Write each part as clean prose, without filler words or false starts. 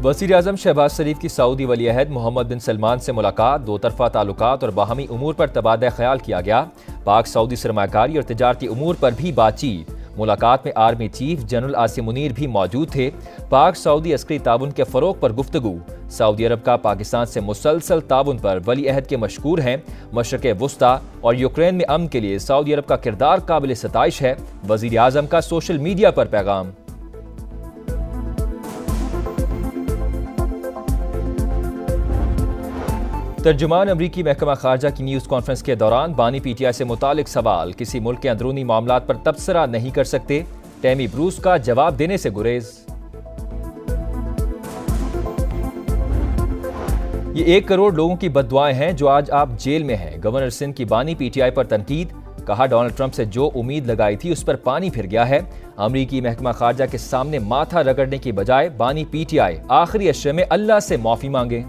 वज़ीर-ए-आज़म शहबाज शरीफ की सऊदी वली-अहद मोहम्मद बिन सलमान से मुलाकात, दो तरफ़ा ताल्लुकात और बाहमी उमूर पर तबादला ख्याल किया गया। पाक सऊदी सरमाकारी और तिजारती उमूर पर भी बातचीत। मुलाकात में army chief general Asim Munir भी मौजूद थे। पाक सऊदी अस्करी ताउन के फ़रोग पर गुफ्तगू। सऊदी अरब का पाकिस्तान से मुसलसल ताउन पर वली-अहद के मशकूर हैं। मशरक़े वुस्ता और यूक्रेन में अमन के लिए सऊदी अरब का किरदार काबिल सताइश है। वज़ीर-ए-आज़म का सोशल मीडिया पर पैगाम। तर्जुमान अमरीकी महकमा खारजा की न्यूज़ कॉन्फ्रेंस के दौरान बानी PTI से मुतालिक सवाल, किसी मुल्क के अंदरूनी मामलात पर तबसरा नहीं कर सकते। टैमी ब्रूस का जवाब देने से गुरेज। ये 1 करोड़ लोगों की बद्दुआएं हैं जो आज आप जेल में हैं। गवर्नर सिंध की बानी PTI पर तनकीद। कहा, डोनाल्ड ट्रंप से जो उम्मीद लगाई थी उस पर पानी फिर गया है। अमरीकी महकमा खारजा के सामने माथा रगड़ने की बजाय बानी PTI आखिरी अशरे में अल्लाह से माफी मांगे।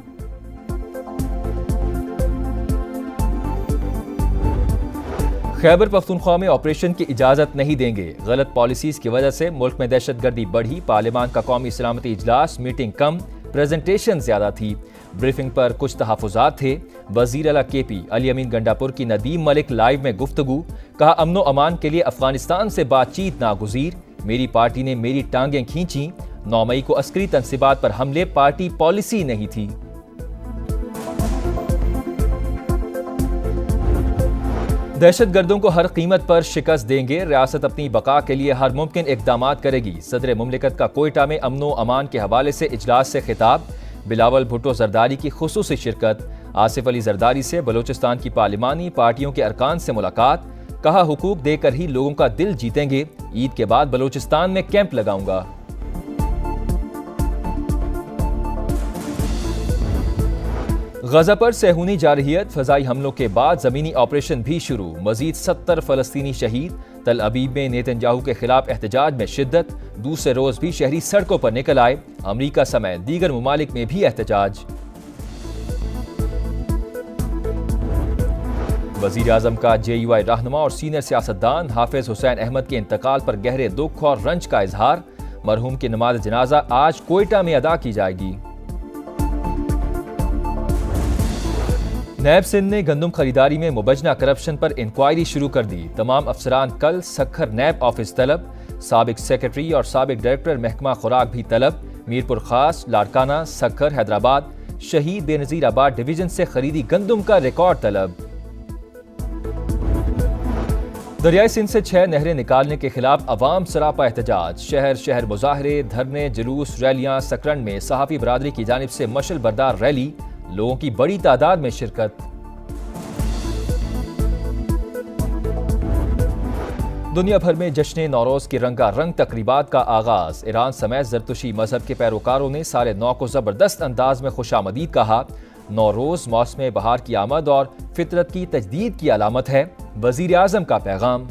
खैबर पख्तूनख्वा में ऑपरेशन की इजाजत नहीं देंगे। गलत पॉलिसीज की वजह से मुल्क में दहशतगर्दी बढ़ी। पार्लियामान का कौमी सलामती इजलास, मीटिंग कम, प्रेजेंटेशन ज्यादा थी। ब्रीफिंग पर कुछ तहफुजात थे। वजीर आला KP अली अमीन गंडापुर की नदीम मलिक लाइव में गुफ्तगू। कहा, अमनो अमान के लिए अफगानिस्तान से बातचीत नागुजीर। मेरी पार्टी ने मेरी टांगें खींची। 9 मई को अस्करी तनसीबात पर हमले पार्टी पॉलिसी नहीं थी। दहशतगर्दों को हर कीमत पर शिकस्त देंगे। रियासत अपनी बका के लिए हर मुमकिन इकदाम करेगी। सदर मुमलिकत का कोयटा में अमनो अमान के हवाले से इजलास से खिताब। बिलावल भुट्टो जरदारी की खुसूसी शिरकत। आसिफ अली जरदारी से बलोचिस्तान की पार्लिमानी पार्टियों के अरकान से मुलाकात। कहा, हुकूक देकर ही लोगों का दिल जीतेंगे। ईद के बाद बलोचिस्तान में कैंप लगाऊंगा। गजा पर सेहूनी जारहियत। फजाई हमलों के बाद जमीनी ऑपरेशन भी शुरू। मजीद 70 फलस्तीनी शहीद। तल अबीब में नेतन्याहू के खिलाफ एहतजाज में शिद्दत। दूसरे रोज भी शहरी सड़कों पर निकल आए। अमरीका समेत दीगर ममालिक में भी एहतजाज। वज़ीर-ए-आज़म का JUI रहनुमा और सीनियर सियासतदान हाफिज हुसैन अहमद के इंतकाल पर गहरे दुख और रंज का इजहार। मरहूम की नमाज जनाजा आज कोयटा में अदा की जाएगी। नैब सिंध ने गंदम खरीदारी में मुबजना करप्शन पर इंक्वायरी शुरू कर दी। तमाम अफसरान कल सखर नैब ऑफिस तलब। साबिक सेक्रेटरी और साबिक डायरेक्टर महकमा खुराक भी तलब। मीरपुर खास, लाड़काना, सखर, हैदराबाद, शहीद बेनजीर आबाद डिवीजन से खरीदी गंदम का रिकॉर्ड तलब। दरियाई सिंध से 6 नहरें निकालने के खिलाफ अवाम सरापा एहतजाज। शहर शहर मुजाहरे, धरने, जुलूस, रैलियां। सकरन में सहाफी बरादरी की जानिब से मशल बरदार रैली। लोगों की बड़ी तादाद में शिरकत। दुनिया भर में जश्न नौरोज की रंगारंग तकरीबात का आगाज। ईरान समेत जरतुशी मजहब के पैरोकारों ने साले 9 को जबरदस्त अंदाज में खुशामदीद कहा। नौरोज मौसम बहार की आमद और फितरत की तजदीद की अलामत है। वज़ीर-ए-आज़म का पैगाम।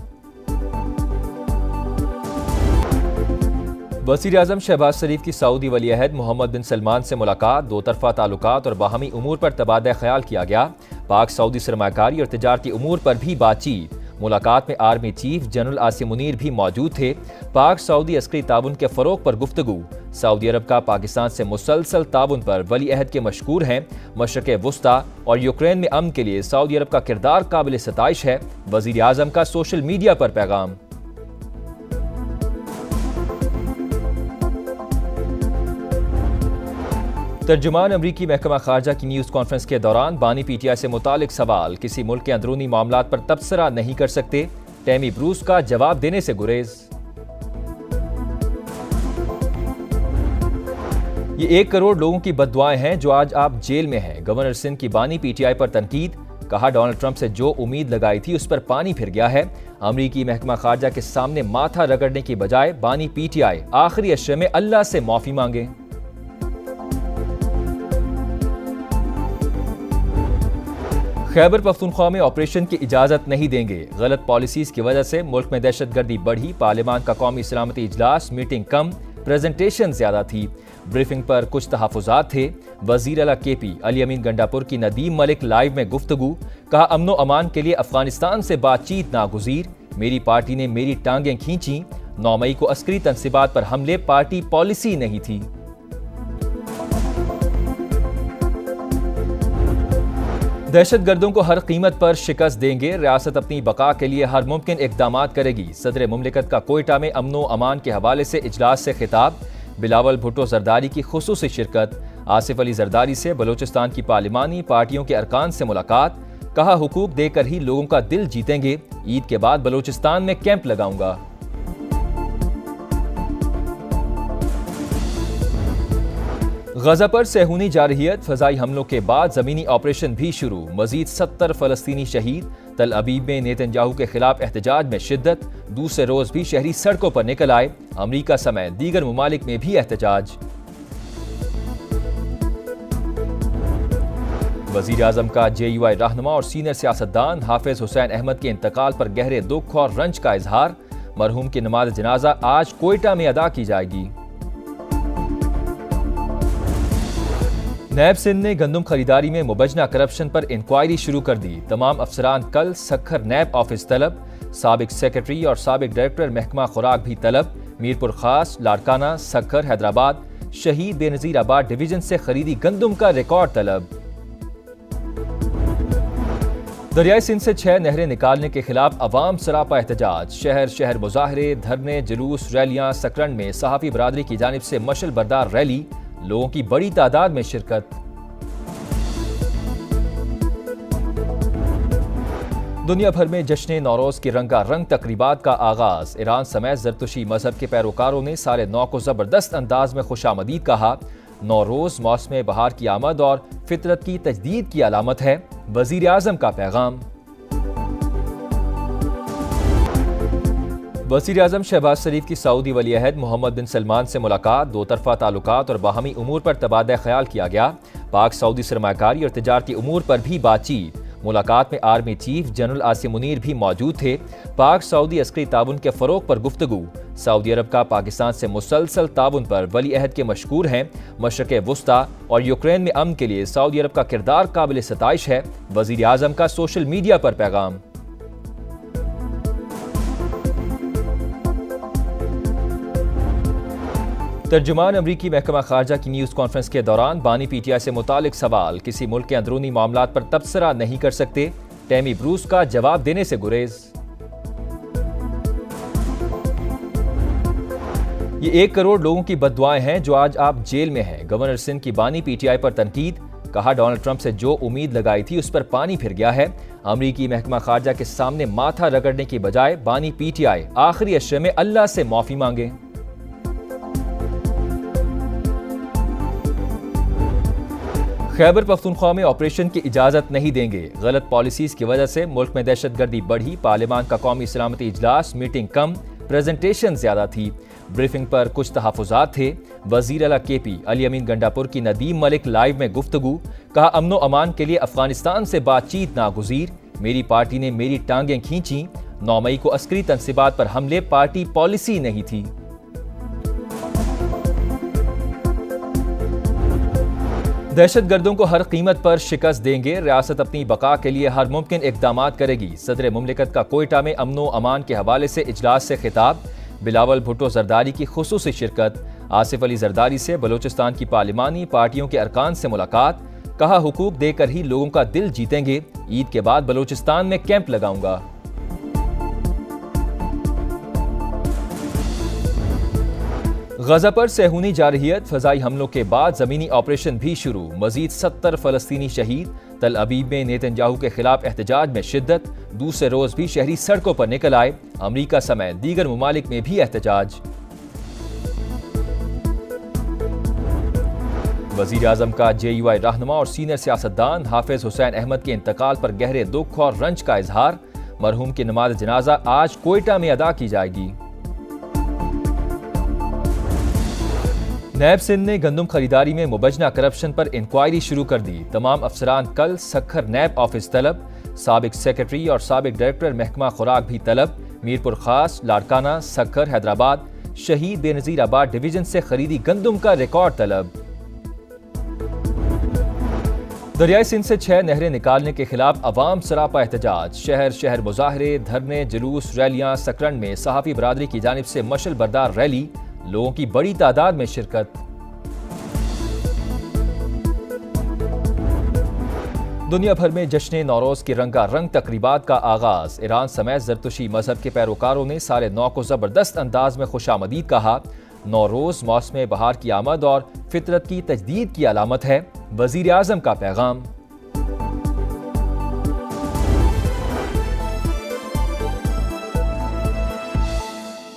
वज़ीर-ए-आज़म शहबाज शरीफ की सऊदी वली-अहद मोहम्मद बिन सलमान से मुलाकात, दो तरफ़ा ताल्लुकात और बाहमी उमूर पर तबादला ख्याल किया गया। पाक सऊदी सरमाकारी और तिजारती उमूर पर भी बातचीत। मुलाकात में army chief general Asim Munir भी मौजूद थे। पाक सऊदी अस्करी ताउन के फ़रोग पर गुफ्तगू। सऊदी अरब का पाकिस्तान से मुसलसल ताउन पर वली-अहद के मशकूर हैं। मशरक़े वुस्ता और यूक्रेन में अमन के लिए सऊदी अरब का किरदार काबिल सताइश है। वज़ीर-ए-आज़म का सोशल मीडिया पर पैगाम। तर्जुमान अमरीकी महकमा खारजा की न्यूज़ कॉन्फ्रेंस के दौरान बानी PTI से मुतालिक सवाल, किसी मुल्क के अंदरूनी मामलात पर तबसरा नहीं कर सकते। टैमी ब्रूस का जवाब देने से गुरेज। ये 1 करोड़ लोगों की बद्दुआएं हैं जो आज आप जेल में हैं। गवर्नर सिंध की बानी PTI पर तनकीद। कहा, डोनाल्ड ट्रंप से जो उम्मीद लगाई थी उस पर पानी फिर गया है। अमरीकी महकमा खारजा के सामने माथा रगड़ने की बजाय बानी PTI आखिरी अशरे में अल्लाह से माफी मांगे। खैबर पख्तूनख्वा में ऑपरेशन की इजाजत नहीं देंगे। गलत पॉलिसीज की वजह से मुल्क में दहशतगर्दी बढ़ी। पार्लियामान का कौमी सलामती इजलास, मीटिंग कम, प्रेजेंटेशन ज्यादा थी। ब्रीफिंग पर कुछ तहफुजात थे। वजीर आला KP अली अमीन गंडापुर की नदीम मलिक लाइव में गुफ्तगू। कहा, अमनो अमान के लिए अफगानिस्तान से बातचीत नागुजीर। मेरी पार्टी ने मेरी टांगें खींची। 9 मई को अस्करी तनसीबात पर हमले पार्टी पॉलिसी नहीं थी। दहशतगर्दों को हर कीमत पर शिकस्त देंगे, रियासत अपनी बका के लिए हर मुमकिन इकदामात करेगी। सदर मुमलिकत का कोयटा में अमनो अमान के हवाले से इजलास से खिताब। बिलावल भुट्टो जरदारी की खुसूसी शिरकत। आसिफ अली जरदारी से बलोचिस्तान की पार्लिमानी पार्टियों के अरकान से मुलाकात। कहा, हुकूक देकर ही लोगों का दिल जीतेंगे। ईद के बाद बलोचिस्तान में कैंप लगाऊंगा। गजा पर सेहूनी जारहियत, फजाई हमलों के बाद जमीनी ऑपरेशन भी शुरू। मजीद 70 फलस्तीनी शहीद। तल अबीब में नेतन्याहू के खिलाफ एहतजाज में शिद्दत। दूसरे रोज भी शहरी सड़कों पर निकल आए। अमरीका समेत दीगर ममालिक में भी एहतजाज। वजीर आजम का JUI रहनुमा और सीनियर सियासतदान हाफिज हुसैन अहमद के इंतकाल पर गहरे दुख और रंज का इजहार। मरहूम की नमाज जनाजा आज कोयटा में अदा की जाएगी। नैब सिंध ने गंदम खरीदारी में मुबजना करप्शन पर इंक्वायरी शुरू कर दी। तमाम अफसरान कल सखर नैब ऑफिस तलब। साबिक सेक्रेटरी और साबिक डायरेक्टर महकमा खुराक भी तलब। मीरपुर खास, लाड़काना, सखर, हैदराबाद, शहीद बेनजीर आबाद डिवीजन से खरीदी गंदम का रिकॉर्ड तलब। दरियाई सिंध से 6 नहरें निकालने के खिलाफ अवाम सरापा एहतजाज। शहर शहर मुजाहरे, धरने, जुलूस, रैलियां। सकरन में सहाफी बरादरी की जानिब से मशल बरदार रैली। लोगों की बड़ी तादाद में शिरकत। दुनिया भर में जश्न नौरोज की रंगारंग तकरीबात का आगाज। ईरान समेत जरतुशी मजहब के पैरोकारों ने सारे नौ को जबरदस्त अंदाज में खुशामदीद कहा। नौरोज मौसम बहार की आमद और फितरत की तजदीद की अलामत है। वजीर आजम का पैगाम। वज़ीर आज़म शहबाज शरीफ की सऊदी वली अहद मोहम्मद बिन सलमान से मुलाकात। दो तरफा ताल्लुकात और बाहमी उमूर पर तबादला ख्याल किया गया। पाक सऊदी सरमाकारी और तिजारती उमूर पर भी बातचीत। मुलाकात में army chief general Asim Munir भी मौजूद थे। पाक सऊदी अस्करी ताउन के फ़रोग पर गुफ्तगू। सऊदी अरब का पाकिस्तान से मुसलसल ताउन पर वली अहद के मशकूर हैं। मशरक़ वुस्ता और यूक्रेन में अमन के लिए सऊदी अरब का किरदार काबिल सताइश है। वज़ीर आज़म का सोशल मीडिया पर पैगाम। तर्जुमान अमरीकी महकमा खारजा की न्यूज़ कॉन्फ्रेंस के दौरान बानी PTI से मुतालिक सवाल। किसी मुल्क के अंदरूनी मामलात पर तबसरा नहीं कर सकते। टैमी ब्रूस का जवाब देने से गुरेज। ये 1 करोड़ लोगों की बद्दुआएं हैं जो आज आप जेल में हैं। गवर्नर सिंध की बानी PTI पर तनकीद। कहा, डोनाल्ड ट्रंप से जो उम्मीद लगाई थी उस पर पानी फिर गया है। अमरीकी महकमा खारजा के सामने माथा रगड़ने की बजाय बानी PTI आखिरी अशरे में अल्लाह से माफी मांगे। खैबर पख्तूनख्वा में ऑपरेशन की इजाजत नहीं देंगे। गलत पॉलिसीज की वजह से मुल्क में दहशतगर्दी बढ़ी। पार्लियामान का कौमी सलामती इजलास, मीटिंग कम, प्रेजेंटेशन ज्यादा थी। ब्रीफिंग पर कुछ तहफुजात थे। वजीर आला KP अली अमीन गंडापुर की नदीम मलिक लाइव में गुफ्तगू। कहा, अमनो अमान के लिए अफगानिस्तान से बातचीत नागुजीर। मेरी पार्टी ने मेरी टांगें खींची। 9 मई को अस्करी तनसीबात पर हमले पार्टी पॉलिसी नहीं थी। दहशतगर्दों को हर कीमत पर शिकस्त देंगे, रियासत अपनी बका के लिए हर मुमकिन इकदामात करेगी। सदर मुमलिकत का कोयटा में अमनो अमान के हवाले से इजलास से खिताब। बिलावल भुट्टो जरदारी की खुसूसी शिरकत। आसिफ अली जरदारी से बलोचिस्तान की पार्लिमानी पार्टियों के अरकान से मुलाकात। कहा, हुकूक देकर ही लोगों का दिल जीतेंगे। ईद के बाद बलोचिस्तान में कैंप लगाऊंगा। गजा पर सेहूनी जारहियत, फजाई हमलों के बाद जमीनी ऑपरेशन भी शुरू। मजीद 70 फलस्तीनी शहीद। तल अबीब में नेतन्याहू के खिलाफ एहतजाज में शिद्दत। दूसरे रोज भी शहरी सड़कों पर निकल आए। अमरीका समेत दीगर ममालिक में भी एहतजाज। वजीर आजम का JUI रहनुमा और सीनियर सियासतदान हाफिज हुसैन अहमद के इंतकाल पर गहरे दुख और रंज का इजहार। मरहूम की नमाज जनाजा आज कोयटा में अदा की जाएगी। नैब सिंध ने गंदम खरीदारी में मुबजना करप्शन पर इंक्वायरी शुरू कर दी। तमाम अफसरान कल सखर नैब ऑफिस तलब। साबिक सेक्रेटरी और साबिक डायरेक्टर महकमा खुराक भी तलब। मीरपुर खास, लाड़काना, सखर, हैदराबाद, शहीद बेनजीर आबाद डिवीजन से खरीदी गंदम का रिकॉर्ड तलब। दरियाई सिंध से 6 नहरें निकालने के खिलाफ अवाम सरापा एहतजाज। शहर शहर मुजाहरे, धरने, जुलूस, रैलियां। सकरन में सहाफी बरादरी की जानिब से मशल बरदार रैली। लोगों की बड़ी तादाद में शिरकत। दुनिया भर में जश्न नौरोज़ की रंगारंग तकरीबात का आगाज़। ईरान समेत ज़रतुशी मजहब के पैरोकारों ने साल नौ को ज़बरदस्त अंदाज में खुशामदीद कहा। नौरोज़ मौसम बहार की आमद और फितरत की तजदीद की अलामत है। वज़ीर आज़म का पैगाम।